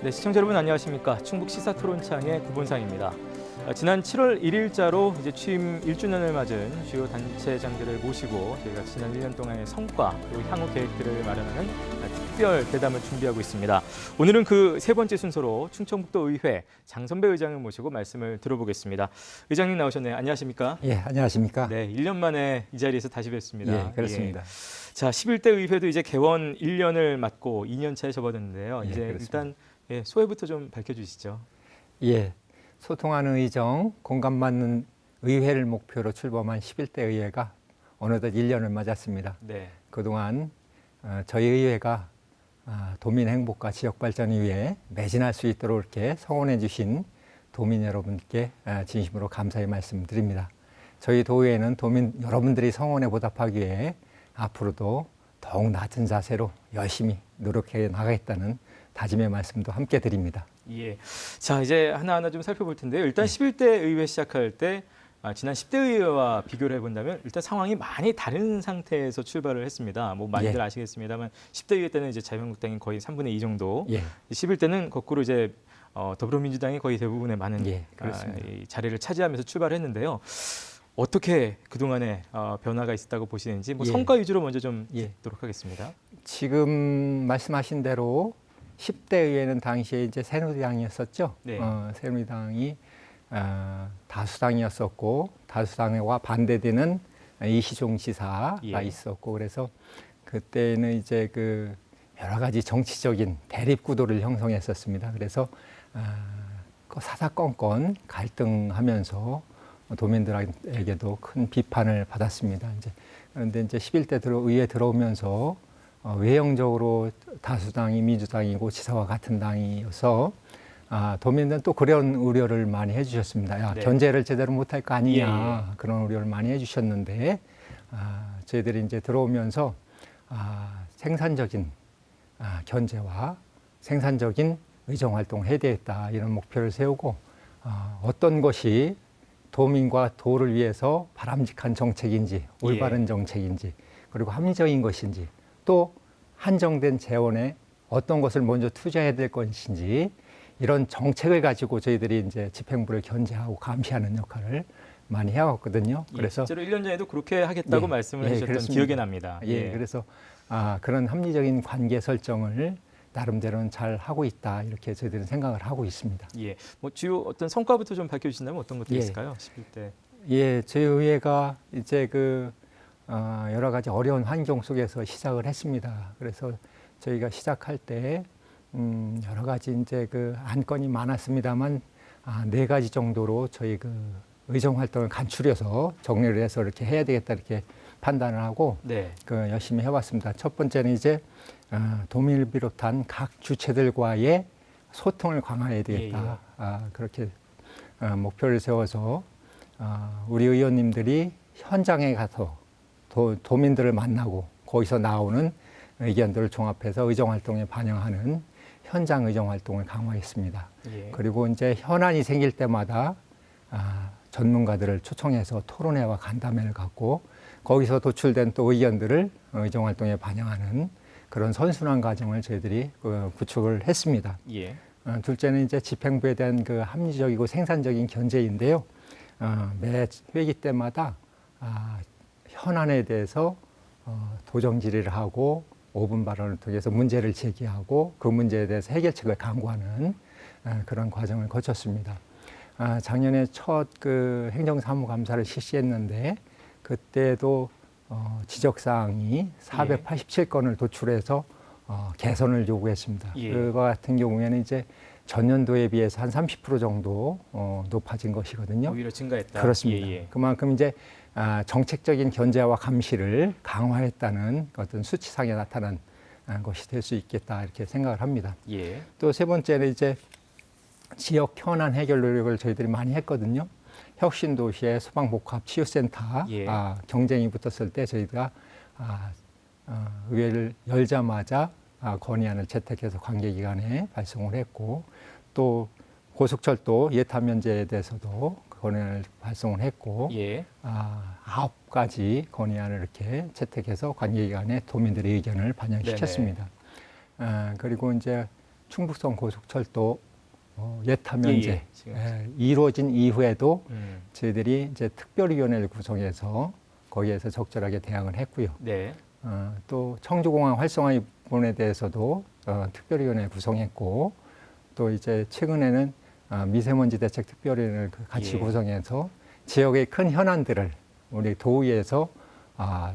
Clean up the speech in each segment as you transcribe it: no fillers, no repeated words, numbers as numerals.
네, 시청자 여러분 안녕하십니까? 충북 시사토론창의 구본상입니다. 지난 7월 1일자로 이제 취임 1주년을 맞은 주요 단체장들을 모시고 저희가 지난 1년 동안의 성과 그리고 향후 계획들을 마련하는 특별 대담을 준비하고 있습니다. 오늘은 그 세 번째 순서로 충청북도의회 장선배 의장을 모시고 말씀을 들어보겠습니다. 의장님 나오셨네요. 안녕하십니까? 예, 안녕하십니까? 네, 1년 만에 이 자리에서 다시 뵙습니다. 예, 그렇습니다. 자, 11대 의회도 이제 개원 1년을 맞고 2년 차에 접어드는데요. 예, 이제 그렇습니다. 일단 소회부터 좀 밝혀주시죠. 예, 소통하는 의정, 공감받는 의회를 목표로 출범한 11대 의회가 어느덧 1년을 맞았습니다. 네. 그동안 저희 의회가 도민 행복과 지역 발전을 위해 매진할 수 있도록 이렇게 성원해 주신 도민 여러분께 진심으로 감사의 말씀드립니다. 저희 도의회는 도민 여러분들이 성원에 보답하기 위해 앞으로도 더욱 낮은 자세로 열심히 노력해 나가겠다는 다짐의 말씀도 함께 드립니다. 예. 자, 이제 하나하나 좀 살펴볼 텐데요. 일단 11대 의회 시작할 때 지난 10대 의회와 비교를 해본다면 일단 상황이 많이 다른 상태에서 출발을 했습니다. 뭐 많이들 아시겠습니다만 10대 의회 때는 이제 자유한국당이 거의 3분의 2 정도, 11대는 거꾸로 이제 더불어민주당이 거의 대부분의 많은 이 자리를 차지하면서 출발했는데요. 어떻게 그동안에 변화가 있었다고 보시는지 뭐 성과 위주로 먼저 좀 듣도록 하겠습니다. 지금 말씀하신 대로 10대 의회는 당시에 이제 새누리당이었었죠. 네. 새누리당이 다수당이었었고 다수당과 반대되는 이시종 지사가 있었고 그래서 그때는 이제 그 여러 가지 정치적인 대립 구도를 형성했었습니다. 그래서 그 사사건건 갈등하면서 도민들에게도 큰 비판을 받았습니다. 그런데 이제 11대 의회 들어오면서 외형적으로 다수당이 민주당이고 지사와 같은 당이어서 도민들은 또 그런 우려를 많이 해주셨습니다. 견제를 제대로 못할 거 아니냐 그런 우려를 많이 해주셨는데 저희들이 이제 들어오면서 생산적인 견제와 생산적인 의정 활동을 해야 되겠다 이런 목표를 세우고 어떤 것이 도민과 도를 위해서 바람직한 정책인지 올바른 정책인지 그리고 합리적인 것인지 또 한정된 재원에 어떤 것을 먼저 투자해야 될 것인지 이런 정책을 가지고 저희들이 이제 집행부를 견제하고 감시하는 역할을 많이 해왔거든요. 그래서 실제로 1년 전에도 그렇게 하겠다고 말씀을 해주셨던 그렇습니다. 기억이 납니다. 그래서 그런 합리적인 관계 설정을 나름대로는 잘 하고 있다 이렇게 저희들은 생각을 하고 있습니다. 뭐 주요 어떤 성과부터 좀 밝혀주신다면 어떤 것들이 있을까요? 11대. 저희 의회가 이제 여러 가지 어려운 환경 속에서 시작을 했습니다. 그래서 저희가 시작할 때 여러 가지 이제 안건이 많았습니다만 4가지 정도로 저희 의정 활동을 간추려서 정리를 해서 이렇게 해야 되겠다 이렇게 판단을 하고 열심히 해왔습니다. 첫 번째는 이제 도민을 비롯한 각 주체들과의 소통을 강화해야 되겠다. 그렇게 목표를 세워서 우리 의원님들이 현장에 가서 도민들을 만나고 거기서 나오는 의견들을 종합해서 의정활동에 반영하는 현장 의정활동을 강화했습니다. 그리고 이제 현안이 생길 때마다 전문가들을 초청해서 토론회와 간담회를 갖고 거기서 도출된 또 의견들을 의정활동에 반영하는 그런 선순환 과정을 저희들이 구축을 했습니다. 둘째는 이제 집행부에 대한 합리적이고 생산적인 견제인데요. 매 회기 때마다 현안에 대해서 도정 질의를 하고 5분 발언을 통해서 문제를 제기하고 그 문제에 대해서 해결책을 강구하는 그런 과정을 거쳤습니다. 작년에 첫 행정사무감사를 실시했는데 그때도 지적사항이 487건을 도출해서 개선을 요구했습니다. 그거 같은 경우에는 이제 전년도에 비해서 한 30% 정도 높아진 것이거든요. 오히려 증가했다. 그렇습니다. 그만큼 이제 정책적인 견제와 감시를 강화했다는 어떤 수치상에 나타난 것이 될 수 있겠다 이렇게 생각을 합니다. 또 세 번째는 이제 지역 현안 해결 노력을 저희들이 많이 했거든요. 혁신도시의 소방복합치유센터 경쟁이 붙었을 때 저희가 의회를 열자마자 건의안을 채택해서 관계기관에 발송을 했고 또 고속철도 예타 면제에 대해서도 건의안을 발송을 했고 9가지 건의안을 이렇게 채택해서 관계기관에 도민들의 의견을 반영시켰습니다. 그리고 이제 충북선 고속철도 예타 면제 예, 지금. 이루어진 이후에도 음. 저희들이 이제 특별위원회를 구성해서 거기에서 적절하게 대응을 했고요. 네. 또 청주공항 활성화 부분에 대해서도 특별위원회 구성했고, 또 이제 최근에는 미세먼지 대책 특별위원회를 같이 예. 구성해서 지역의 큰 현안들을 우리 도의에서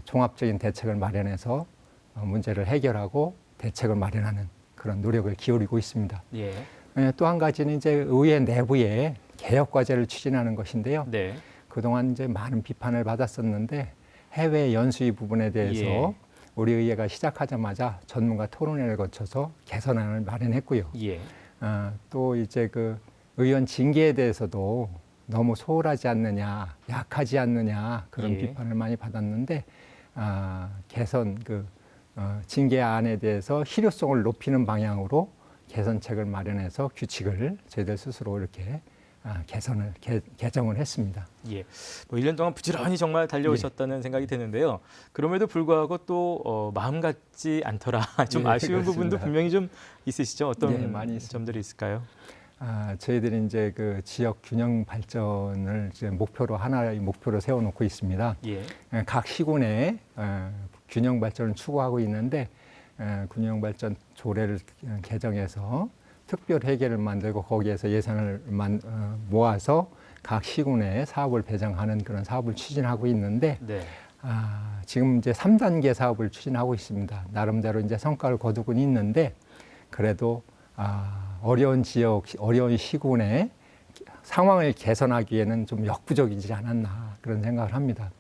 종합적인 대책을 마련해서 문제를 해결하고 대책을 마련하는 그런 노력을 기울이고 있습니다. 예. 또 한 가지는 이제 의회 내부에 개혁 과제를 추진하는 것인데요. 네. 그동안 이제 많은 비판을 받았었는데 해외 연수위 부분에 대해서 예. 우리 의회가 시작하자마자 전문가 토론회를 거쳐서 개선안을 마련했고요. 예. 또 이제 그 의원 징계에 대해서도 너무 소홀하지 않느냐, 약하지 않느냐 그런 예. 비판을 많이 받았는데 개선 징계안에 대해서 실효성을 높이는 방향으로 개선책을 마련해서 규칙을 저희들 스스로 이렇게 개정을 했습니다. 예. 뭐 1년 동안 부지런히 정말 달려오셨다는 생각이 드는데요. 그럼에도 불구하고 또 마음 같지 않더라. 좀 예, 아쉬운 그렇습니다. 부분도 분명히 좀 있으시죠? 어떤 예, 많이 있습니다. 점들이 있을까요? 저희들이 이제 그 지역 균형 발전을 이제 하나의 목표로 세워놓고 있습니다. 예. 각 시군에 균형 발전을 추구하고 있는데 균형 발전 조례를 개정해서 특별 회계를 만들고 거기에서 예산을 모아서 각 시군에 사업을 배정하는 그런 사업을 추진하고 있는데 네. 지금 이제 3단계 사업을 추진하고 있습니다. 나름대로 이제 성과를 거두고 있는데 그래도 어려운 지역, 어려운 시군의 상황을 개선하기에는 좀 역부족이지 않았나 그런 생각을 합니다.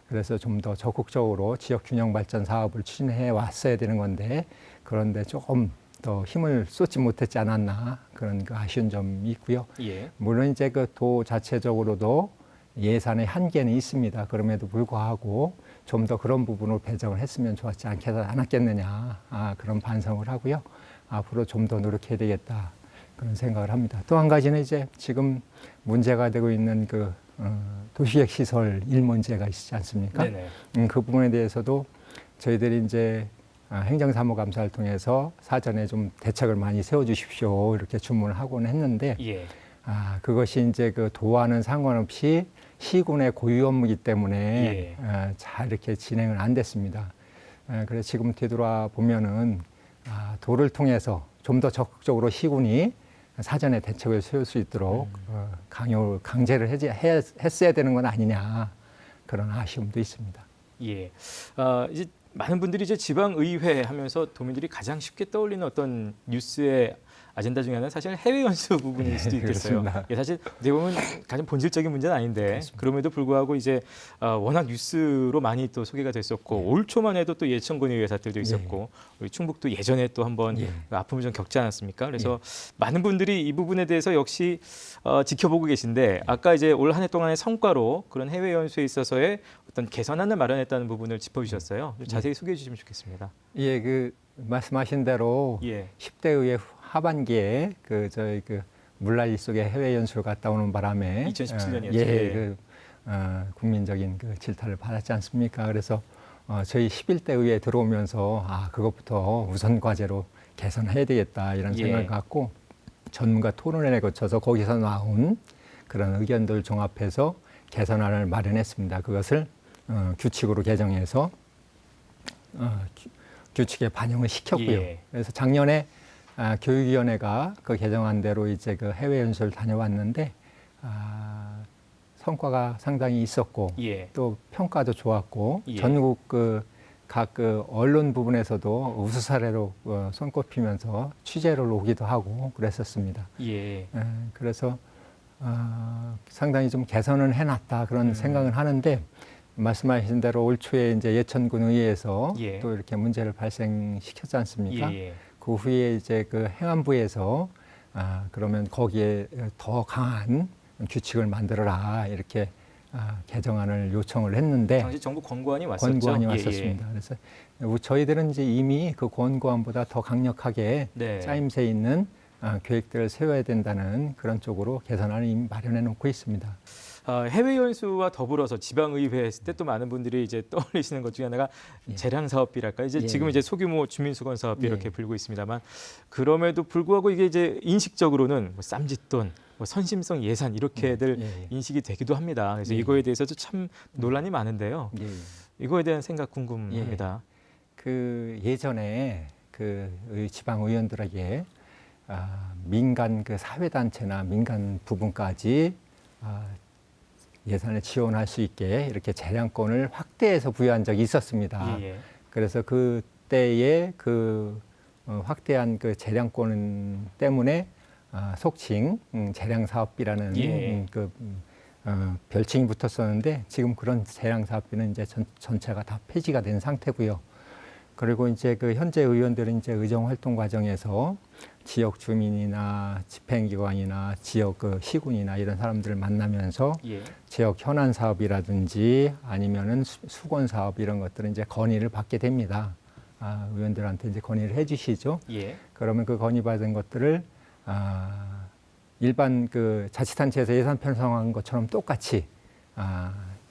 그래서 좀 더 적극적으로 지역 균형 발전 사업을 추진해 왔어야 되는 건데 그런데 조금 더 힘을 쏟지 못했지 않았나 그런 그 아쉬운 점이 있고요. 예. 물론 이제 그 도 자체적으로도 예산의 한계는 있습니다. 그럼에도 불구하고 좀 더 그런 부분을 배정을 했으면 좋았지 않았겠느냐 그런 반성을 하고요. 앞으로 좀 더 노력해야 되겠다 그런 생각을 합니다. 또 한 가지는 이제 지금 문제가 되고 있는 그 도시계획 시설 일 문제가 있지 않습니까? 네네. 그 부분에 대해서도 저희들이 이제 행정사무감사를 통해서 사전에 좀 대책을 많이 세워주십시오 이렇게 주문을 하고는 했는데 예. 그것이 이제 그 도와는 상관없이 시군의 고유 업무이기 때문에 예. 잘 이렇게 진행은 안 됐습니다. 그래서 지금 되돌아 보면은 도를 통해서 좀 더 적극적으로 시군이 사전에 대책을 세울 수 있도록 강제를 했어야 되는 건 아니냐 그런 아쉬움도 있습니다. 예. 이제 많은 분들이 이제 지방의회 하면서 도민들이 가장 쉽게 떠올리는 어떤 뉴스의 아젠다 중에 하나는 사실 해외 연수 부분일 수도 있겠어요. 그렇습니다. 예, 사실 어떻게 보면 가장 본질적인 문제는 아닌데 그렇습니다. 그럼에도 불구하고 이제 워낙 뉴스로 많이 또 소개가 됐었고 올 초만 해도 또 예천군의회 사태도 있었고 우리 충북도 예전에 또 한번 그 아픔을 좀 겪지 않았습니까? 그래서 많은 분들이 이 부분에 대해서 역시 지켜보고 계신데 아까 이제 올 한 해 동안의 성과로 그런 해외 연수에 있어서의 어떤 개선안을 마련했다는 부분을 짚어주셨어요. 좀 자세히 소개해 주시면 좋겠습니다. 예, 그 말씀하신 대로 예. 10대 의회 하반기에 저희 물난리 속에 해외 연수를 갔다 오는 바람에 2017년이었죠. 국민적인 그 질타를 받았지 않습니까? 그래서 저희 11대 의회에 들어오면서 그것부터 우선 과제로 개선해야 되겠다 이런 생각을 갖고 전문가 토론회를 거쳐서 거기서 나온 그런 의견들 종합해서 개선안을 마련했습니다. 그것을 규칙으로 개정해서 규칙에 반영을 시켰고요. 그래서 작년에 교육위원회가 그 개정안대로 이제 그 해외 연수를 다녀왔는데 성과가 상당히 있었고 또 평가도 좋았고 전국 각 언론 부분에서도 우수 사례로 손꼽히면서 취재를 오기도 하고 그랬었습니다. 그래서 상당히 좀 개선을 해놨다 그런 생각을 하는데 말씀하신 대로 올 초에 이제 예천군 의회에서 또 이렇게 문제를 발생시켰지 않습니까? 그 후에 이제 그 행안부에서 그러면 거기에 더 강한 규칙을 만들어라 이렇게 개정안을 요청을 했는데 당시 정부 권고안이 왔었죠. 권고안이 왔었습니다. 그래서 저희들은 이제 이미 그 권고안보다 더 강력하게 짜임새 있는 계획들을 세워야 된다는 그런 쪽으로 개선안을 이미 마련해 놓고 있습니다. 해외 연수와 더불어서 지방의회 했을 때 또 많은 분들이 이제 떠올리시는 것 중에 하나가 예. 재량 사업비랄까 이제 예, 지금 예. 이제 소규모 주민수건 사업비 예. 이렇게 불고 있습니다만 그럼에도 불구하고 이게 이제 인식적으로는 뭐 쌈짓돈, 뭐 선심성 예산 이렇게들 예. 인식이 되기도 합니다. 그래서 예. 이거에 대해서도 참 논란이 많은데요. 예. 이거에 대한 생각 궁금합니다. 그 예전에 그 지방 의원들에게 민간 그 사회단체나 민간 부분까지 예산을 지원할 수 있게 이렇게 재량권을 확대해서 부여한 적이 있었습니다. 예, 예. 그래서 그때의 그 확대한 그 재량권 때문에 속칭 재량 사업비라는 예. 별칭이 붙었었는데 지금 그런 재량 사업비는 이제 전체가 다 폐지가 된 상태고요. 그리고 이제 그 현재 의원들은 이제 의정 활동 과정에서 지역 주민이나 집행기관이나 지역 그 시군이나 이런 사람들을 만나면서 예. 지역 현안 사업이라든지 아니면은 수건 사업 이런 것들은 이제 건의를 받게 됩니다. 의원들한테 이제 건의를 해주시죠. 예. 그러면 그 건의받은 것들을 일반 그 자치단체에서 예산 편성한 것처럼 똑같이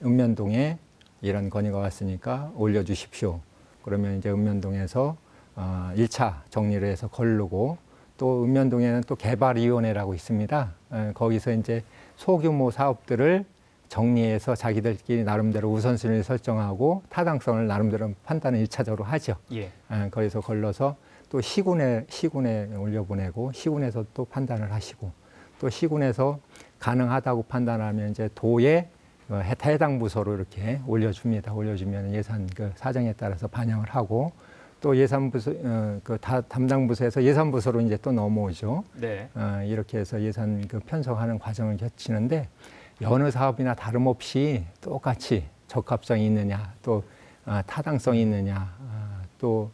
읍면동에 이런 건의가 왔으니까 올려주십시오. 그러면 이제 읍면동에서 1차 정리를 해서 거르고 또 읍면동에는 또 개발위원회라고 있습니다. 거기서 이제 소규모 사업들을 정리해서 자기들끼리 나름대로 우선순위를 설정하고 타당성을 나름대로 판단을 1차적으로 하죠. 예. 거기서 걸러서 또 시군에 올려보내고 시군에서 또 판단을 하시고 또 시군에서 가능하다고 판단하면 이제 도에 해당 부서로 이렇게 올려줍니다. 올려주면 예산 그 사정에 따라서 반영을 하고 또 예산부서 담당 부서에서 예산부서로 이제 또 넘어오죠. 네. 이렇게 해서 예산 그 편성하는 과정을 거치는데 여느 사업이나 다름없이 똑같이 적합성이 있느냐 또 타당성이 있느냐 또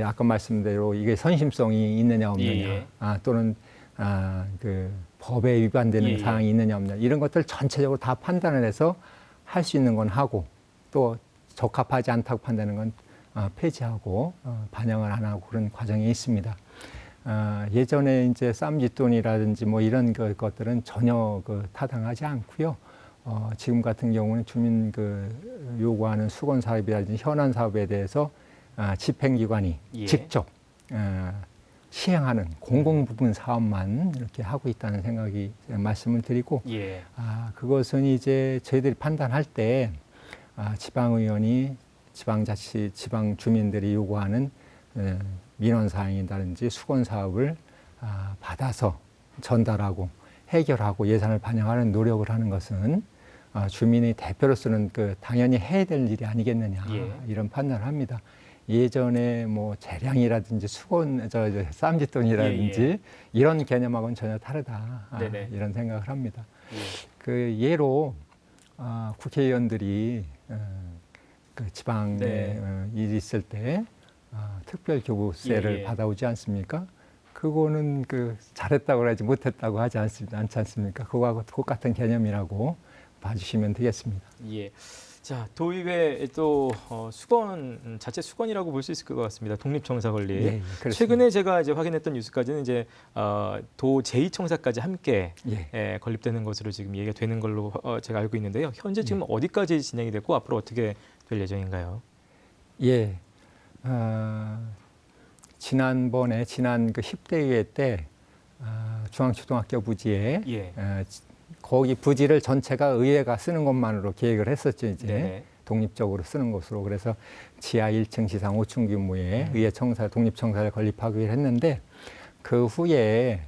아까 말씀대로 이게 선심성이 있느냐 없느냐 예. 또는 그 법에 위반되는 예. 사항이 있느냐 없느냐 이런 것들 전체적으로 다 판단을 해서 할 수 있는 건 하고 또 적합하지 않다고 판단하는 건 폐지하고 반영을 안 하고 그런 과정이 있습니다. 예전에 이제 쌈짓돈이라든지 뭐 이런 것들은 전혀 타당하지 않고요. 지금 같은 경우는 주민 요구하는 수건 사업이라든지 현안 사업에 대해서 집행기관이 예. 직접 시행하는 공공부문 사업만 이렇게 하고 있다는 생각이 말씀을 드리고 예. 그것은 이제 저희들이 판단할 때 지방의원이 지방자치, 지방 주민들이 요구하는 민원사항이라든지 수건 사업을 받아서 전달하고 해결하고 예산을 반영하는 노력을 하는 것은 주민의 대표로서는 당연히 해야 될 일이 아니겠느냐 예. 이런 판단을 합니다. 예전에 뭐 재량이라든지 수건, 쌈짓돈이라든지 예, 예. 이런 개념하고는 전혀 다르다 네네. 이런 생각을 합니다. 예. 그 예로 국회의원들이 그 지방에 네. 일이 있을 때 특별교부세를 예, 예. 받아오지 않습니까? 그거는 잘했다고 하지 못했다고 하지 않지 않습니까? 그거하고 똑같은 개념이라고 봐주시면 되겠습니다. 예. 자, 도의회 또 수건 자체 수건이라고 볼 수 있을 것 같습니다. 독립청사 건립. 예, 그렇습니다. 최근에 제가 이제 확인했던 뉴스까지는 이제 도 제2청사까지 함께 예. 건립되는 것으로 지금 얘기가 되는 걸로 제가 알고 있는데요. 현재 지금 어디까지 진행이 됐고 앞으로 어떻게 될 예정인가요? 예. 지난 그 10대 의회 때 중앙초등학교 부지에 예. 거기 부지를 전체가 의회가 쓰는 것만으로 계획을 했었죠. 이제 네네. 독립적으로 쓰는 것으로. 그래서 지하 1층 지상 5층 규모의 의회 청사, 독립청사를 건립하기로 했는데 그 후에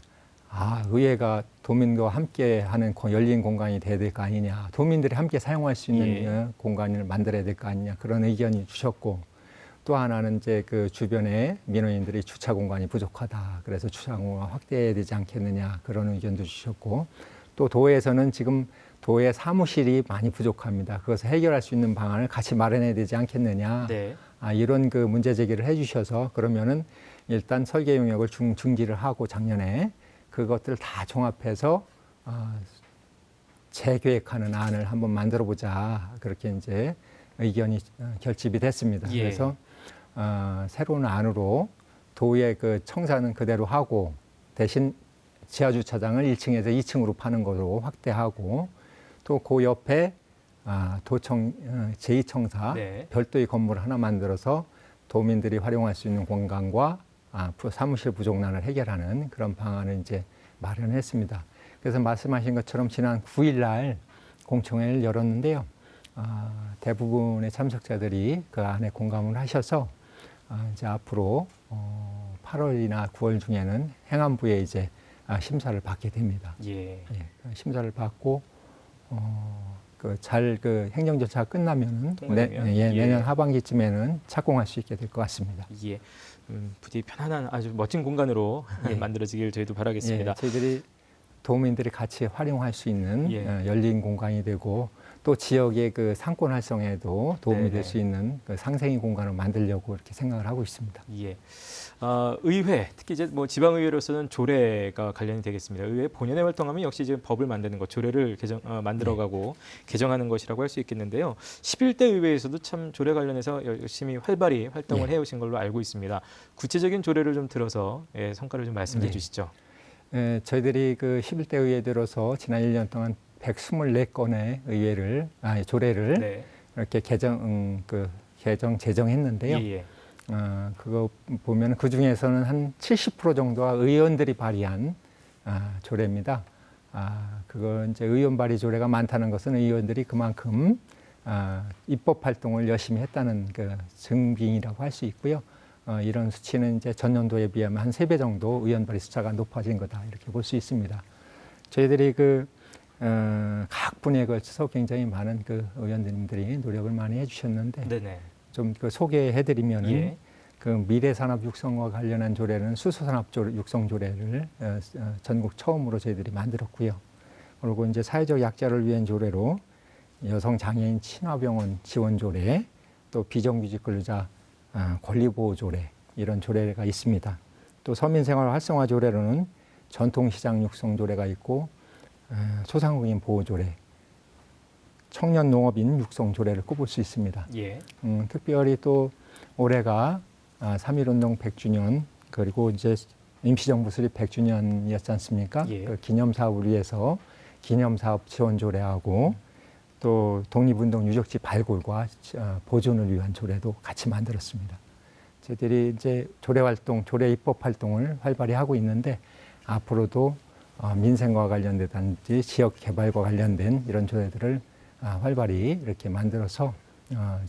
의회가 도민과 함께 하는 열린 공간이 돼야 될 거 아니냐. 도민들이 함께 사용할 수 있는 공간을 만들어야 될 거 아니냐. 그런 의견이 주셨고 또 하나는 이제 그 주변에 민원인들이 주차 공간이 부족하다. 그래서 주차 공간 확대해야 되지 않겠느냐. 그런 의견도 주셨고 또 도에서는 지금 도의 사무실이 많이 부족합니다. 그것을 해결할 수 있는 방안을 같이 마련해야 되지 않겠느냐. 네. 이런 문제 제기를 해주셔서 그러면은 일단 설계 용역을 중지를 하고 작년에 그것들을 다 종합해서 재계획하는 안을 한번 만들어 보자. 그렇게 이제 의견이 결집이 됐습니다. 예. 그래서 새로운 안으로 도의 청사는 그대로 하고 대신 지하 주차장을 1층에서 2층으로 파는 것으로 확대하고 또 그 옆에 도청 제2청사 네. 별도의 건물을 하나 만들어서 도민들이 활용할 수 있는 공간과 사무실 부족난을 해결하는 그런 방안을 이제 마련했습니다. 그래서 말씀하신 것처럼 지난 9일 날 공청회를 열었는데요. 대부분의 참석자들이 그 안에 공감을 하셔서 이제 앞으로 8월이나 9월 중에는 행안부에 이제 심사를 받게 됩니다. 예. 예, 심사를 받고 그 행정 절차가 끝나면은 통과되면? 내년 하반기쯤에는 착공할 수 있게 될 것 같습니다. 예. 부디 편안한 아주 멋진 공간으로 예. 만들어지길 저희도 바라겠습니다. 예, 저희들이 도민들이 같이 활용할 수 있는 예. 열린 공간이 되고 또 지역의 그 상권 활성에도 도움이 네네. 될 수 있는 그 상생의 공간을 만들려고 이렇게 생각을 하고 있습니다. 예. 의회, 특히 이제 뭐 지방의회로서는 조례가 관련이 되겠습니다. 의회 본연의 활동하면 역시 이제 법을 만드는 것, 조례를 만들어가고 개정하는 것이라고 할 수 있겠는데요. 11대 의회에서도 참 조례 관련해서 열심히 활발히 활동을 해오신 걸로 알고 있습니다. 구체적인 조례를 좀 들어서 성과를 좀 말씀해 주시죠. 저희들이 그 11대 의회 들어서 지난 1년 동안 124건의 조례를 네. 이렇게 제정했는데요. 예. 그거 보면 그 중에서는 한 70% 정도가 의원들이 발의한 조례입니다. 그거 이제 의원 발의 조례가 많다는 것은 의원들이 그만큼 입법 활동을 열심히 했다는 그 증빙이라고 할 수 있고요. 이런 수치는 이제 전년도에 비하면 한 3배 정도 의원 발의 숫자가 높아진 거다 이렇게 볼 수 있습니다. 저희들이 각 분야에 걸쳐서 굉장히 많은 그 의원님들이 노력을 많이 해주셨는데 네네. 좀 그 소개해드리면은 예. 그 미래산업 육성과 관련한 조례는 수소산업 육성 조례를 전국 처음으로 저희들이 만들었고요. 그리고 이제 사회적 약자를 위한 조례로 여성 장애인 친화병원 지원 조례, 또 비정규직 근로자 권리보호 조례 이런 조례가 있습니다. 또 서민생활 활성화 조례로는 전통시장 육성 조례가 있고 소상공인 보호 조례, 청년 농업인 육성 조례를 꼽을 수 있습니다. 예. 특별히 또 올해가 3.1운동 100주년 그리고 이제 임시정부 수립 100주년이었지 않습니까? 예. 그 기념사업을 위해서 기념사업 지원 조례하고 또 독립운동 유적지 발굴과 보존을 위한 조례도 같이 만들었습니다. 저희들이 이제 조례 활동, 조례 입법 활동을 활발히 하고 있는데 앞으로도 민생과 관련되든지 지역 개발과 관련된 이런 조례들을 활발히 이렇게 만들어서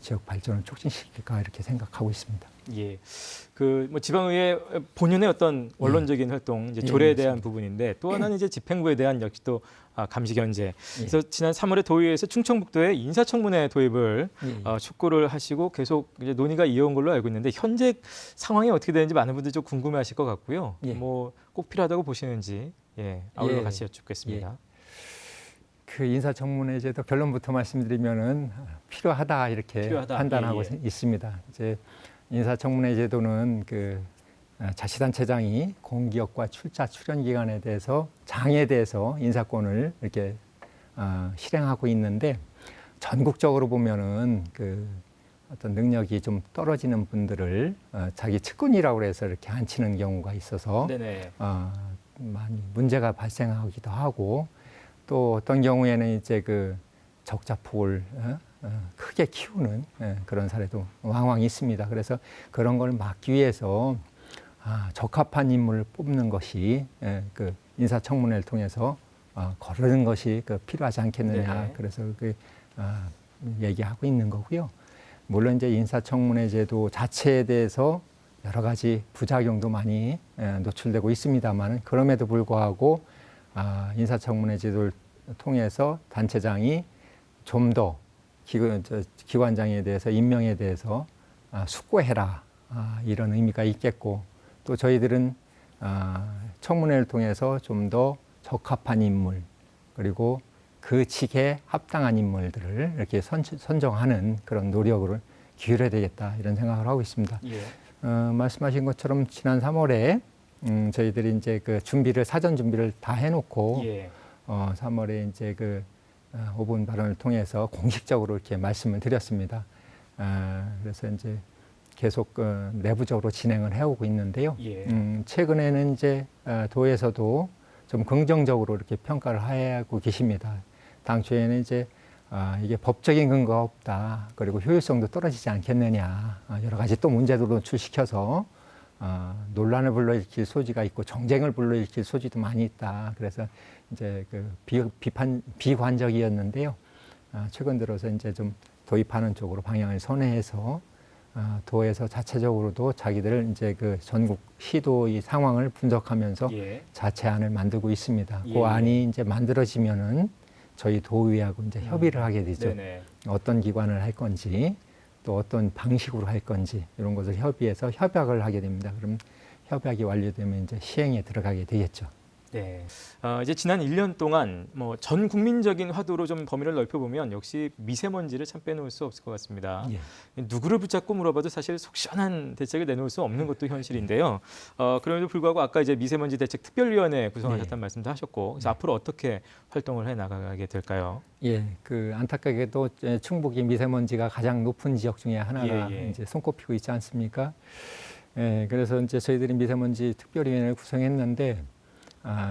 지역 발전을 촉진시킬까 이렇게 생각하고 있습니다. 예. 뭐 지방의회 본연의 어떤 원론적인 활동, 이제 조례에 대한 부분인데 또 하나는 이제 집행부에 대한 역시 또 감시 견제. 그래서 지난 3월에 도의회에서 충청북도에 인사청문회 도입을 촉구를 하시고 계속 이제 논의가 이어온 걸로 알고 있는데 현재 상황이 어떻게 되는지 많은 분들이 좀 궁금해하실 것 같고요. 뭐 꼭 필요하다고 보시는지 아울러 같이 여쭙겠습니다. 그 인사청문회제도 결론부터 말씀드리면은 필요하다 이렇게 판단하고 있습니다. 이제 인사청문회제도는 그 자치단체장이 공기업과 출자 출연 기관에 대해서 장에 대해서 인사권을 이렇게 실행하고 있는데 전국적으로 보면은 그 어떤 능력이 좀 떨어지는 분들을 자기 측근이라고 해서 이렇게 앉히는 경우가 있어서 네네. 많이 문제가 발생하기도 하고 또 어떤 경우에는 이제 그 적자폭을 크게 키우는 그런 사례도 왕왕 있습니다. 그래서 그런 걸 막기 위해서 적합한 인물을 뽑는 것이 그 인사청문회를 통해서 거르는 것이 필요하지 않겠느냐. 네. 그래서 얘기하고 있는 거고요. 물론 이제 인사청문회 제도 자체에 대해서 여러 가지 부작용도 많이 노출되고 있습니다만 그럼에도 불구하고 인사청문회 제도를 통해서 단체장이 좀 더 기관장에 대해서 임명에 대해서 숙고해라 이런 의미가 있겠고 또 저희들은 청문회를 통해서 좀 더 적합한 인물 그리고 그 직에 합당한 인물들을 이렇게 선정하는 그런 노력을 기울여야 되겠다 이런 생각을 하고 있습니다. 예. 말씀하신 것처럼 지난 3월에 저희들이 이제 그 사전 준비를 다 해놓고 3월에 이제 5분 발언을 통해서 공식적으로 이렇게 말씀을 드렸습니다. 그래서 이제 계속 내부적으로 진행을 해오고 있는데요. 최근에는 이제 도에서도 좀 긍정적으로 이렇게 평가를 하고 계십니다. 당초에는 이제 이게 법적인 근거가 없다. 그리고 효율성도 떨어지지 않겠느냐. 여러 가지 또 문제도 노출시켜서 논란을 불러일으킬 소지가 있고 정쟁을 불러일으킬 소지도 많이 있다. 그래서 이제 그 비관적이었는데요. 최근 들어서 이제 좀 도입하는 쪽으로 방향을 선회해서 도에서 자체적으로도 자기들 이제 그 전국 시도의 상황을 분석하면서 예. 자체안을 만들고 있습니다. 예. 그 안이 이제 만들어지면은 저희 도의회하고 이제 협의를 하게 되죠. 네네. 어떤 기관을 할 건지 또 어떤 방식으로 할 건지 이런 것을 협의해서 협약을 하게 됩니다. 그럼 협약이 완료되면 이제 시행에 들어가게 되겠죠. 네. 이제 지난 1년 동안 뭐 전 국민적인 화두로 좀 범위를 넓혀보면 역시 미세먼지를 참 빼놓을 수 없을 것 같습니다. 예. 누구를 붙잡고 물어봐도 사실 속 시원한 대책을 내놓을 수 없는 것도 현실인데요. 그럼에도 불구하고 아까 이제 미세먼지 대책 특별위원회 구성하셨다는 말씀도 하셨고, 그래서 앞으로 어떻게 활동을 해 나가게 될까요? 예, 그 안타깝게도 충북이 미세먼지가 가장 높은 지역 중에 하나가 예. 이제 손꼽히고 있지 않습니까? 예, 그래서 이제 저희들이 미세먼지 특별위원회를 구성했는데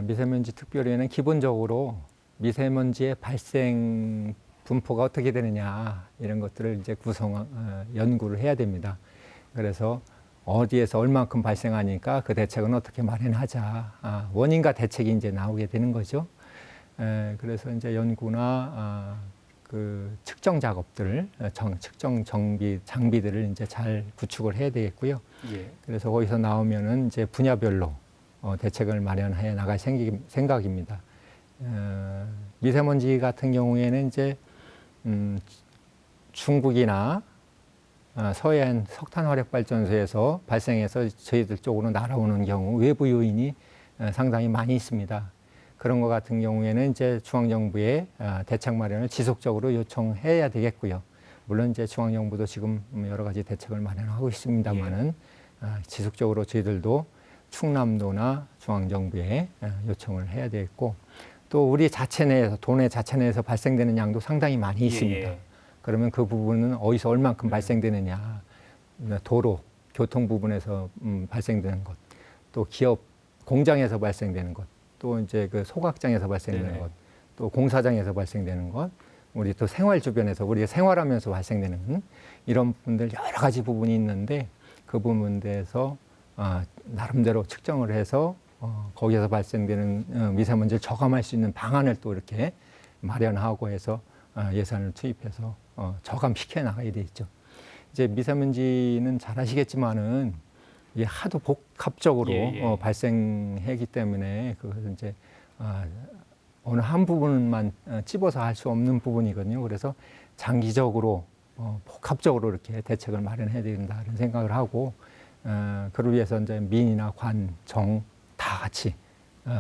미세먼지 특별위원회는 기본적으로 미세먼지의 발생 분포가 어떻게 되느냐 이런 것들을 이제 연구를 해야 됩니다. 그래서 어디에서 얼만큼 발생하니까 그 대책은 어떻게 마련하자 원인과 대책이 이제 나오게 되는 거죠. 그래서 이제 연구나 그 측정 작업들, 측정 장비들을 이제 잘 구축을 해야 되겠고요. 예. 그래서 거기서 나오면은 이제 분야별로 대책을 마련해 나갈 생각입니다. 미세먼지 같은 경우에는 이제 중국이나 서해안 석탄 화력 발전소에서 발생해서 저희들 쪽으로 날아오는 경우 외부 요인이 상당히 많이 있습니다. 그런 것 같은 경우에는 이제 중앙정부에 대책 마련을 지속적으로 요청해야 되겠고요. 물론 이제 중앙정부도 지금 여러 가지 대책을 마련하고 있습니다만은 지속적으로 저희들도 충남도나 중앙정부에 요청을 해야 되겠고 또 우리 자체 내에서 도내 자체 내에서 발생되는 양도 상당히 많이 있습니다. 그러면 그 부분은 어디서 얼만큼 발생되느냐, 도로, 교통 부분에서 발생되는 것, 또 기업 공장에서 발생되는 것, 또 이제 그 소각장에서 발생되는 것, 또 공사장에서 발생되는 것, 우리 또 생활 주변에서 우리가 생활하면서 발생되는 이런 부분들 여러 가지 부분이 있는데 그 부분에서 나름대로 측정을 해서 거기에서 발생되는 미세먼지를 저감할 수 있는 방안을 또 이렇게 마련하고 해서 예산을 투입해서 저감시켜 나가야 되겠죠. 이제 미세먼지는 잘 아시겠지만은 이게 하도 복합적으로 발생하기 때문에 그것은 이제 어느 한 부분만 찝어서 할 수 없는 부분이거든요. 그래서 장기적으로 복합적으로 이렇게 대책을 마련해야 된다 이런 생각을 하고 그를 위해서 이제 민이나 관, 정 다 같이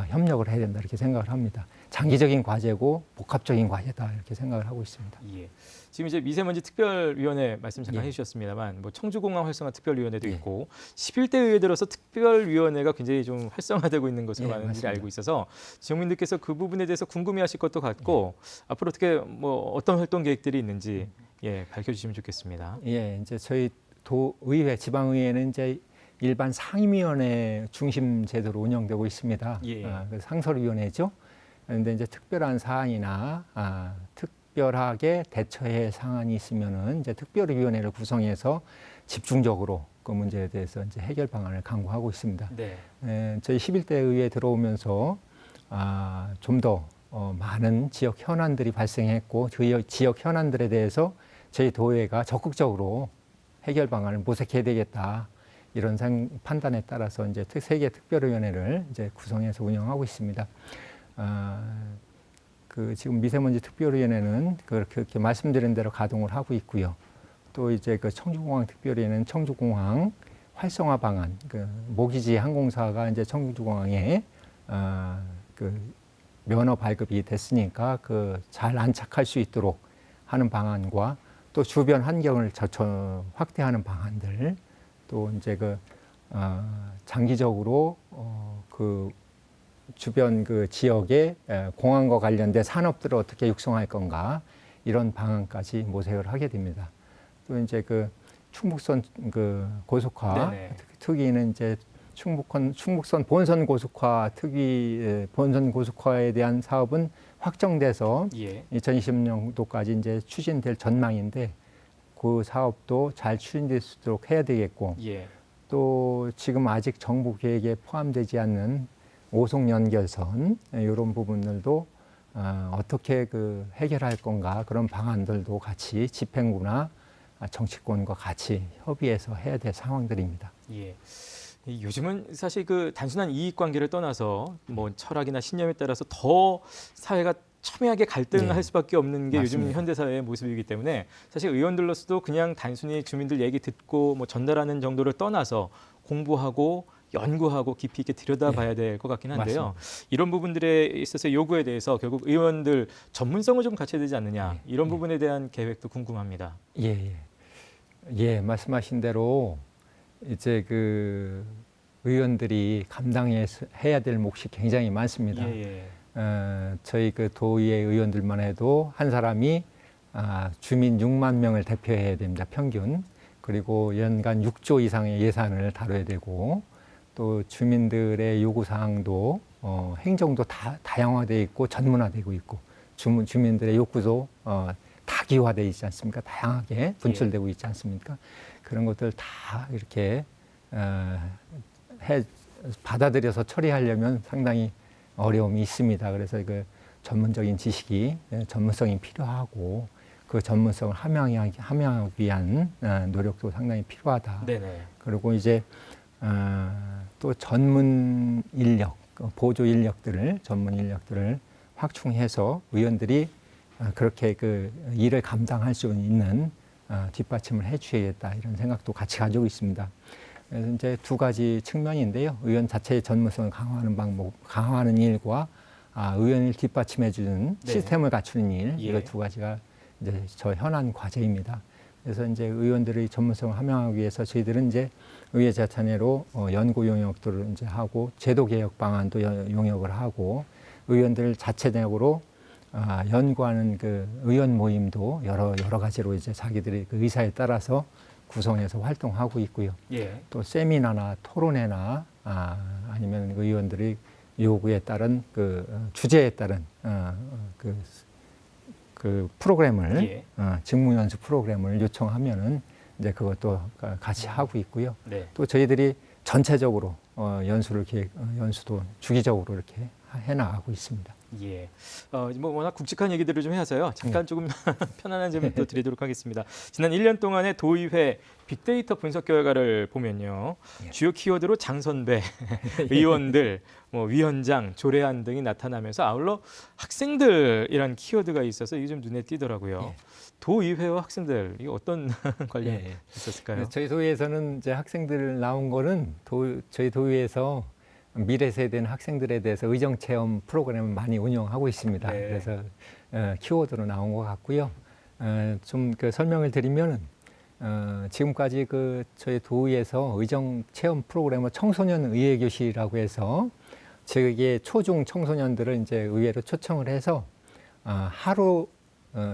협력을 해야 된다 이렇게 생각을 합니다. 장기적인 과제고 복합적인 과제다 이렇게 생각을 하고 있습니다. 예. 지금 이제 미세먼지 특별위원회 말씀 잠깐 해주셨습니다만 뭐 청주공항 활성화 특별위원회도 있고 11대 의회 들어서 특별위원회가 굉장히 좀 활성화되고 있는 것으로 많은들이 알고 있어서 지역민들께서 그 부분에 대해서 궁금해하실 것도 같고 앞으로 어떻게 뭐 어떤 활동 계획들이 있는지 밝혀주시면 좋겠습니다. 예, 이제 저희 도의회, 지방의회는 이제 일반 상임위원회 중심 제도로 운영되고 있습니다. 그 상설위원회죠. 그런데 이제 특별한 사안이나 특별하게 대처할 사안이 있으면은 이제 특별위원회를 구성해서 집중적으로 그 문제에 대해서 이제 해결 방안을 강구하고 있습니다. 저희 11대 의회에 들어오면서 좀 더 많은 지역 현안들이 발생했고 그 지역 현안들에 대해서 저희 도의회가 적극적으로 해결 방안을 모색해야 되겠다. 이런 판단에 따라서 이제 세계 특별위원회를 이제 구성해서 운영하고 있습니다. 그 지금 미세먼지 특별위원회는 그렇게 말씀드린 대로 가동을 하고 있고요. 또 이제 그 청주공항 특별위원회는 청주공항 활성화 방안, 그 모기지 항공사가 이제 청주공항에 그 면허 발급이 됐으니까 그 잘 안착할 수 있도록 하는 방안과 또 주변 환경을 확대하는 방안들. 또 이제 그 장기적으로 그 주변 그 지역의 공항과 관련된 산업들을 어떻게 육성할 건가 이런 방안까지 모색을 하게 됩니다. 또 이제 그 충북선 그 고속화 특위는 이제 충북선 본선 고속화 본선 고속화에 대한 사업은 확정돼서 예. 2020년도까지 이제 추진될 전망인데 그 사업도 잘 추진될 수 있도록 해야 되겠고 예. 또 지금 아직 정부 계획에 포함되지 않는 오송 연결선 이런 부분들도 어떻게 그 해결할 건가 그런 방안들도 같이 집행부나 정치권과 같이 협의해서 해야 될 상황들입니다. 예. 요즘은 사실 그 단순한 이익 관계를 떠나서 뭐 철학이나 신념에 따라서 더 사회가 첨예하게 갈등을 네. 할 수밖에 없는 게 요즘 맞습니다. 현대 사회의 모습이기 때문에 사실 의원들로서도 그냥 단순히 주민들 얘기 듣고 뭐 전달하는 정도를 떠나서 공부하고 연구하고 깊이 있게 들여다봐야 될 것 같긴 한데요. 이런 부분들에 있어서 요구에 대해서 결국 의원들 전문성을 좀 갖춰야 되지 않느냐 이런 부분에 대한 계획도 궁금합니다. 예, 말씀하신 대로 이제 그 의원들이 감당해야 될 몫이 굉장히 많습니다. 예. 저희 그 도의회 의원들만 해도 한 사람이 주민 6만 명을 대표해야 됩니다. 평균. 그리고 연간 6조 이상의 예산을 다뤄야 되고 또 주민들의 요구 사항도 행정도 다양화되어 있고 전문화되고 있고 주민들의 욕구도 다기화되어 있지 않습니까? 다양하게 분출되고 있지 않습니까? 그런 것들 다 이렇게 받아들여서 처리하려면 상당히 어려움이 있습니다. 그래서 그 전문적인 지식이 전문성이 필요하고 그 전문성을 함양하기 위한 노력도 상당히 필요하다. 네네. 그리고 이제 또 전문 인력, 보조 인력들을 전문 인력들을 확충해서 의원들이 그렇게 그 일을 감당할 수 있는 뒷받침을 해주셔야겠다 이런 생각도 같이 가지고 있습니다. 그래서 이제 두 가지 측면인데요. 의원 자체의 전문성을 강화하는 방법, 강화하는 일과 의원을 뒷받침해주는 네. 시스템을 갖추는 일, 예. 이거 두 가지가 이제 저 현안 과제입니다. 그래서 이제 의원들의 전문성을 함양하기 위해서 저희들은 이제 의회 자체내로 연구 용역들을 이제 하고 제도 개혁 방안도 용역을 하고 의원들 자체적으로 연구하는 그 의원 모임도 여러 가지로 이제 자기들의 그 의사에 따라서 구성해서 활동하고 있고요. 예. 또 세미나나 토론회나 아니면 의원들의 요구에 따른 그 주제에 따른 그 프로그램을 예. 직무 연수 프로그램을 요청하면은 이제 그것도 같이 하고 있고요. 네. 또 저희들이 전체적으로 연수도 주기적으로 이렇게 해 나가고 있습니다. 예. 뭐 워낙 굵직한 얘기들을 좀 해서요. 잠깐 조금 편안한 질문 또 드리도록 하겠습니다. 지난 1년 동안의 도의회 빅데이터 분석 결과를 보면요. 주요 키워드로 장선배, 의원들, 뭐 위원장, 조례안 등이 나타나면서 아울러 학생들이란 키워드가 있어서 이게 좀 눈에 띄더라고요. 도의회와 학생들 이게 어떤 관련이 있었을까요? 저희 도의회에서는 이제 학생들 나온 거는 저희 도의회에서 미래 세대는 학생들에 대해서 의정 체험 프로그램을 많이 운영하고 있습니다. 네. 그래서 키워드로 나온 것 같고요. 좀 그 설명을 드리면은 지금까지 그 저희 도의에서 의정 체험 프로그램을 청소년 의회 교실이라고 해서 저기에 초중 청소년들을 이제 의회로 초청을 해서 하루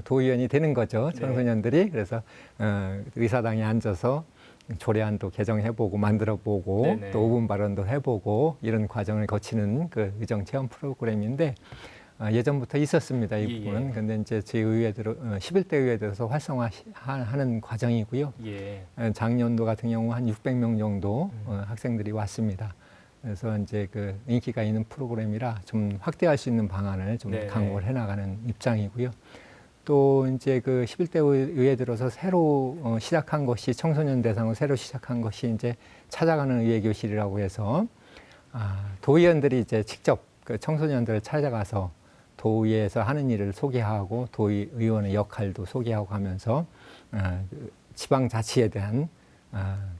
도의원이 되는 거죠. 청소년들이. 그래서 의사당에 앉아서 조례안도 개정해보고 만들어보고 네네. 또 5분 발언도 해보고 이런 과정을 거치는 그 의정 체험 프로그램인데 예전부터 있었습니다. 이 부분은. 근데 이제 저희 의회들 11대 의회 들어서 활성화하는 과정이고요. 예. 작년도 같은 경우 한 600명 정도 학생들이 왔습니다. 그래서 이제 그 인기가 있는 프로그램이라 좀 확대할 수 있는 방안을 좀 네네. 강구를 해나가는 입장이고요. 또 이제 그 11대 의회 들어서 새로 시작한 것이 청소년 대상으로 새로 시작한 것이 이제 찾아가는 의회 교실이라고 해서 도의원들이 이제 직접 그 청소년들을 찾아가서 도의회에서 하는 일을 소개하고 도의원의 역할도 소개하고 하면서 지방자치에 대한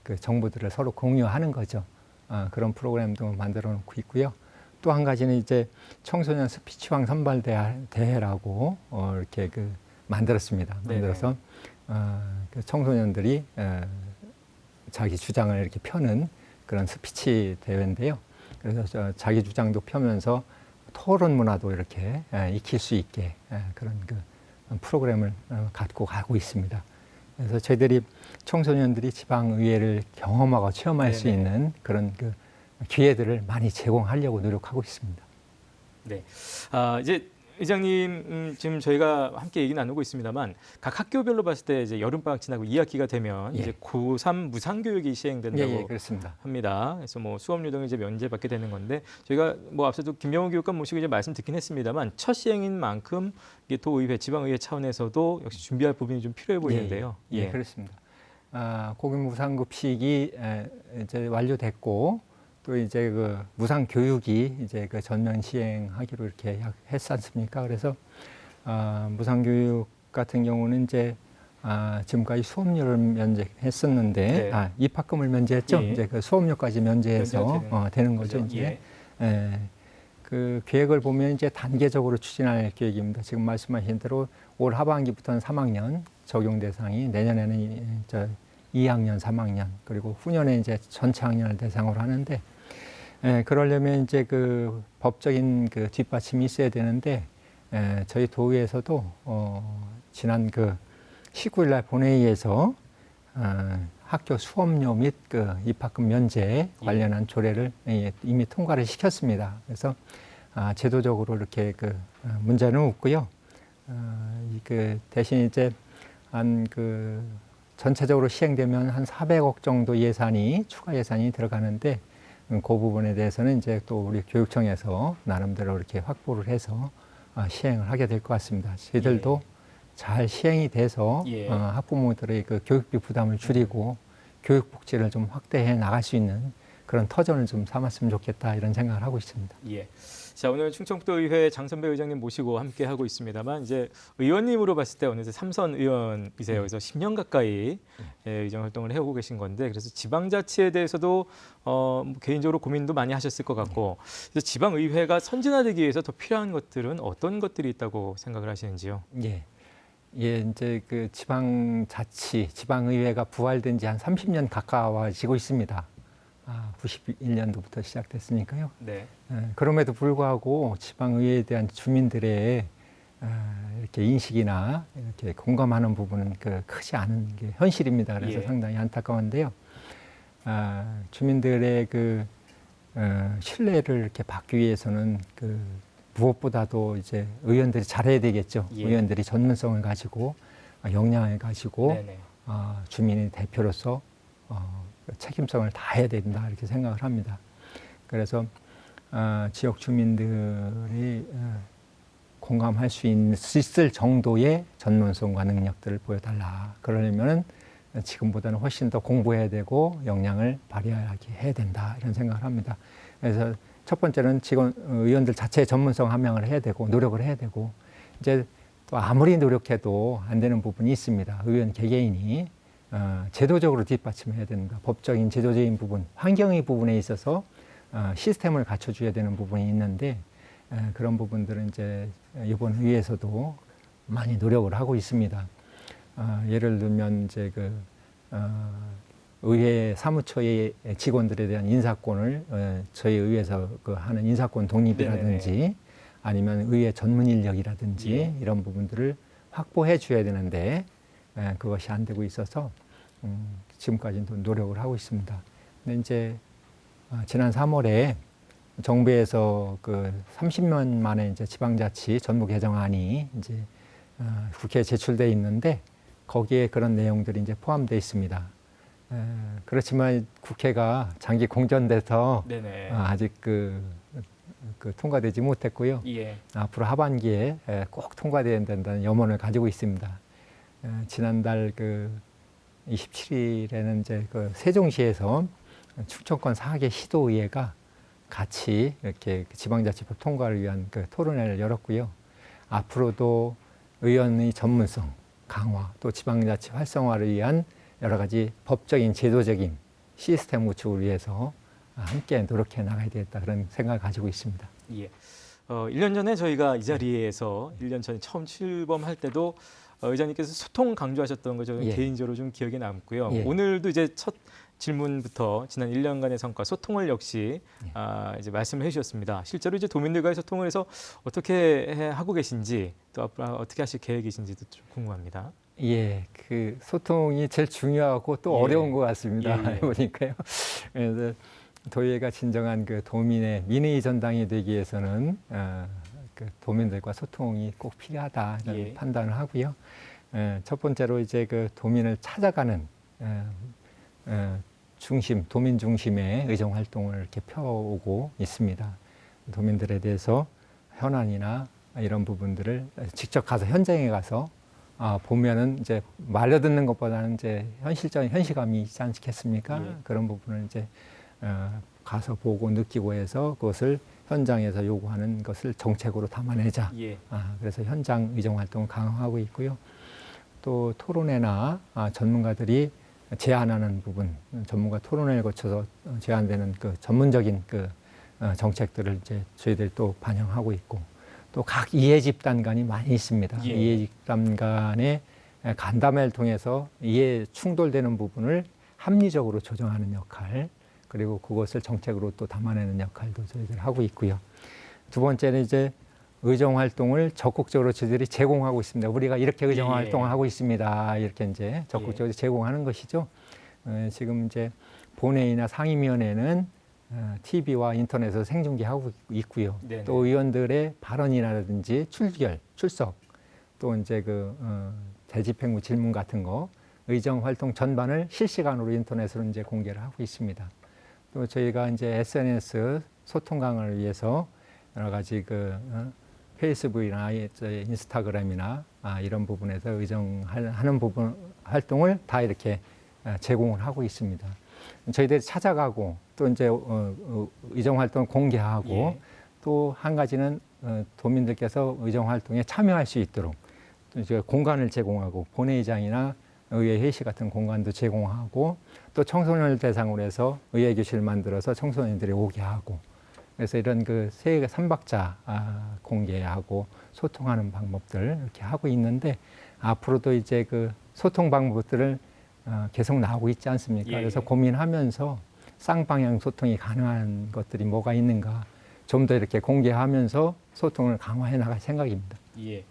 그 정보들을 서로 공유하는 거죠. 그런 프로그램도 만들어 놓고 있고요. 또 한 가지는 이제 청소년 스피치왕 선발 대회라고 이렇게 그 만들었습니다. 만들어서 그 청소년들이 자기 주장을 이렇게 펴는 그런 스피치 대회인데요. 그래서 자기 주장도 펴면서 토론 문화도 이렇게 익힐 수 있게 그런 그 프로그램을 갖고 가고 있습니다. 그래서 저희들이 청소년들이 지방의회를 경험하고 체험할 수 있는 그런 그 기회들을 많이 제공하려고 노력하고 있습니다. 네. 이제 의장님, 지금 저희가 함께 얘기 나누고 있습니다만 각 학교별로 봤을 때 이제 여름방학 지나고 2학기가 되면 예. 이제 고3 무상교육이 시행된다고 예, 그렇습니다. 합니다. 그래서 뭐 수업료 등을 이제 면제받게 되는 건데 저희가 뭐 앞서도 김명호 교육감 모시고 이제 말씀 듣긴 했습니다만 첫 시행인 만큼 이게 도의회, 지방의회 차원에서도 역시 준비할 부분이 좀 필요해 보이는데요. 예, 그렇습니다. 고교 무상급식이 이제 완료됐고 또 이제 그 무상교육이 이제 그 전면 시행하기로 이렇게 했지 않습니까? 그래서 무상교육 같은 경우는 이제 지금까지 수업료를 면제했었는데 네. 입학금을 면제했죠. 예. 이제 그 수업료까지 면제해서 되는 거죠. 그죠? 이제 예. 그 계획을 보면 이제 단계적으로 추진할 계획입니다. 지금 말씀하신 대로 올 하반기부터는 3학년 적용 대상이 내년에는 2학년, 3학년 그리고 후년에 이제 전체 학년을 대상으로 하는데 그러려면 이제 그 법적인 그 뒷받침이 있어야 되는데 저희 도의에서도 지난 그 19일 날 본회의에서 학교 수업료 및 그 입학금 면제 관련한 조례를 이미 통과를 시켰습니다. 그래서 제도적으로 이렇게 그 문제는 없고요. 그 대신 이제 한 그 전체적으로 시행되면 한 400억 정도 예산이 추가 예산이 들어가는데 그 부분에 대해서는 이제 또 우리 교육청에서 나름대로 이렇게 확보를 해서 시행을 하게 될 것 같습니다. 저희들도 잘 시행이 돼서 학부모들의 그 교육비 부담을 줄이고 교육 복지를 좀 확대해 나갈 수 있는 그런 터전을 좀 삼았으면 좋겠다 이런 생각을 하고 있습니다. 예. 자, 오늘 충청북도의회 장선배 의장님 모시고 함께 하고 있습니다만 이제 의원님으로 봤을 때 어느새 3선 의원이세요. 그래서 10년 가까이 의정 활동을 해오고 계신 건데 그래서 지방자치에 대해서도 개인적으로 고민도 많이 하셨을 것 같고 그래서 지방의회가 선진화되기 위해서 더 필요한 것들은 어떤 것들이 있다고 생각을 하시는지요? 예, 이제 그 지방자치, 지방의회가 부활된 지 한 30년 가까워지고 있습니다. 91년도부터 시작됐으니까요. 네. 그럼에도 불구하고 지방의회에 대한 주민들의 이렇게 인식이나 이렇게 공감하는 부분은 크지 않은 게 현실입니다. 그래서 상당히 안타까운데요. 주민들의 신뢰를 이렇게 받기 위해서는 무엇보다도 이제 의원들이 잘해야 되겠죠. 의원들이 전문성을 가지고 역량을 가지고 주민의 대표로서 책임성을 다해야 된다 이렇게 생각을 합니다. 그래서 지역 주민들이 공감할 수 있을 정도의 전문성과 능력들을 보여달라. 그러려면 지금보다는 훨씬 더 공부해야 되고 역량을 발휘하게 해야 된다 이런 생각을 합니다. 그래서 첫 번째는 의원들 자체의 전문성 함양을 해야 되고 노력을 해야 되고 이제 또 아무리 노력해도 안 되는 부분이 있습니다. 의원 개개인이 제도적으로 뒷받침해야 된다. 법적인 제도적인 부분, 환경의 부분에 있어서 시스템을 갖춰줘야 되는 부분이 있는데 그런 부분들은 이제 이번 의회에서도 많이 노력을 하고 있습니다. 예를 들면 이제 의회 사무처의 직원들에 대한 인사권을 저희 의회에서 하는 인사권 독립이라든지 아니면 의회 전문 인력이라든지 이런 부분들을 확보해 줘야 되는데 그것이 안 되고 있어서 지금까지도 노력을 하고 있습니다. 근데 이제 지난 3월에 정부에서 30년 만에 이제 지방자치 전부 개정안이 이제 국회에 제출돼 있는데 거기에 그런 내용들이 이제 포함되어 있습니다. 그렇지만 국회가 장기 공전돼서 아직 통과되지 못했고요. 앞으로 하반기에 꼭 통과돼야 된다는 염원을 가지고 있습니다. 지난달 27일에는 이제 세종시에서 충청권 4개 시도의회가 같이 이렇게 지방자치법 통과를 위한 토론회를 열었고요. 앞으로도 의원의 전문성 강화, 또 지방자치 활성화를 위한 여러 가지 법적인 제도적인 시스템 구축을 위해서 함께 노력해 나가야 되겠다 그런 생각을 가지고 있습니다. 1년 전에 저희가 이 자리에서 1년 전에 처음 출범할 때도 의장님께서 소통 강조하셨던 거 저는 개인적으로 좀 기억에 남고요. 오늘도 이제 첫 질문부터 지난 1년간의 성과 소통을 역시 이제 말씀을 해주셨습니다. 실제로 이제 도민들과의 소통을 해서 어떻게 하고 계신지 또 앞으로 어떻게 하실 계획이신지도 좀 궁금합니다. 소통이 제일 중요하고 또 어려운 것 같습니다. 보니까요. 그래서 도의회가 진정한 도민의 민의 전당이 되기 위해서는 그 도민들과 소통이 꼭 필요하다 이런 예. 판단을 하고요. 첫 번째로 이제 그 도민을 찾아가는 중심, 도민 중심의 의정 활동을 이렇게 펴오고 있습니다. 도민들에 대해서 현안이나 이런 부분들을 직접 가서 현장에 가서 보면은 이제 말로 듣는 것보다는 이제 현실적인 현실감이 있지 않겠습니까? 예. 그런 부분을 이제 가서 보고 느끼고 해서 그것을 현장에서 요구하는 것을 정책으로 담아내자. 예. 그래서 현장 의정 활동을 강화하고 있고요. 또 토론회나 전문가들이 제안하는 부분, 전문가 토론회를 거쳐서 제안되는 그 전문적인 그 정책들을 이제 저희들이 또 반영하고 있고, 또 각 이해 집단 간이 많이 있습니다. 예. 이해 집단 간의 간담회를 통해서 이해 충돌되는 부분을 합리적으로 조정하는 역할, 그리고 그것을 정책으로 또 담아내는 역할도 저희들 하고 있고요. 두 번째는 이제 의정 활동을 적극적으로 저희들이 제공하고 있습니다. 우리가 이렇게 의정 활동을 하고 있습니다. 이렇게 이제 적극적으로 제공하는 것이죠. 지금 이제 본회의나 상임위원회는 TV와 인터넷에서 생중계하고 있고요. 네네. 또 의원들의 발언이라든지 출석, 또 이제 그 대집행부 질문 같은 거, 의정 활동 전반을 실시간으로 인터넷으로 이제 공개를 하고 있습니다. 또 저희가 이제 SNS 소통 강화를 위해서 여러 가지 그 페이스북이나 인스타그램이나 이런 부분에서 의정하는 부분 활동을 다 이렇게 제공을 하고 있습니다. 저희들이 찾아가고 또 이제 의정 활동을 공개하고 예. 또 한 가지는 도민들께서 의정 활동에 참여할 수 있도록 또 이제 공간을 제공하고 본회의장이나 의회 회의실 같은 공간도 제공하고 또 청소년을 대상으로 해서 의회 교실을 만들어서 청소년들이 오게 하고, 그래서 이런 그 세 삼박자 공개하고 소통하는 방법들 이렇게 하고 있는데, 앞으로도 이제 그 소통 방법들을 계속 나오고 있지 않습니까? 예. 그래서 고민하면서 쌍방향 소통이 가능한 것들이 뭐가 있는가 좀 더 이렇게 공개하면서 소통을 강화해 나갈 생각입니다. 예.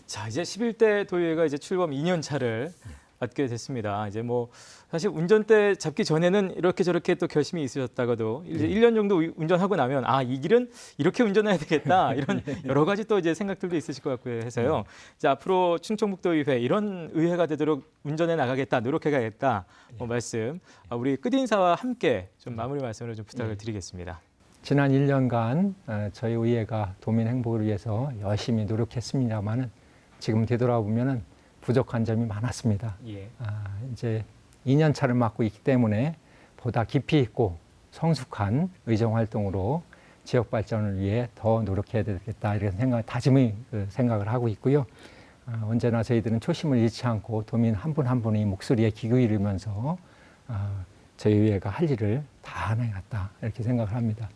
자, 이제 11대 도의회가 이제 출범 2년 차를 맞게 됐습니다. 이제 뭐 사실 운전대 잡기 전에는 이렇게 저렇게 또 결심이 있으셨다가도 이제 1년 정도 운전하고 나면 이 길은 이렇게 운전해야 되겠다. 이런 여러 가지 또 이제 생각들도 있으실 것 같고요 해서요. 이제 앞으로 충청북도의회 이런 의회가 되도록 운전해 나가겠다, 노력해 가겠다. 말씀 우리 끝인사와 함께 좀 마무리 말씀을 좀 부탁을 드리겠습니다. 지난 1년간 저희 의회가 도민 행복을 위해서 열심히 노력했습니다만은 지금 되돌아보면은 부족한 점이 많았습니다. 예. 이제 2년 차를 맡고 있기 때문에 보다 깊이 있고 성숙한 의정 활동으로 지역 발전을 위해 더 노력해야 되겠다 이런 다짐의 생각을 하고 있고요. 언제나 저희들은 초심을 잃지 않고 도민 한 분 한 분의 목소리에 귀 기울이면서 저희 의회가 할 일을 다 해나갔다 이렇게 생각을 합니다.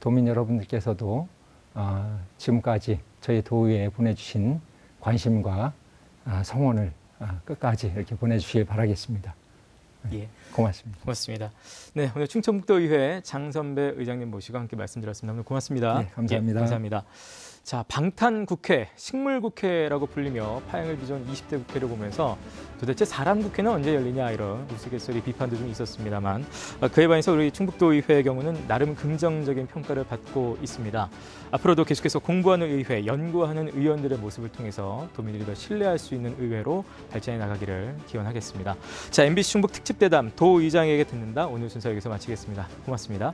도민 여러분들께서도 지금까지 저희 도의회에 보내주신 관심과 성원을 끝까지 이렇게 보내주시길 바라겠습니다. 예. 고맙습니다. 고맙습니다. 네, 오늘 충청북도의회 장선배 의장님 모시고 함께 말씀드렸습니다. 오늘 고맙습니다. 네, 감사합니다. 예, 감사합니다. 자, 방탄국회, 식물국회라고 불리며 파행을 빚은 20대 국회를 보면서 도대체 사람 국회는 언제 열리냐 이런 우스갯소리 비판도 좀 있었습니다만 그에 반해서 우리 충북도의회의 경우는 나름 긍정적인 평가를 받고 있습니다. 앞으로도 계속해서 공부하는 의회, 연구하는 의원들의 모습을 통해서 도민들이 더 신뢰할 수 있는 의회로 발전해 나가기를 기원하겠습니다. 자, MBC 충북 특집대담 도의장에게 듣는다 오늘 순서 여기서 마치겠습니다. 고맙습니다.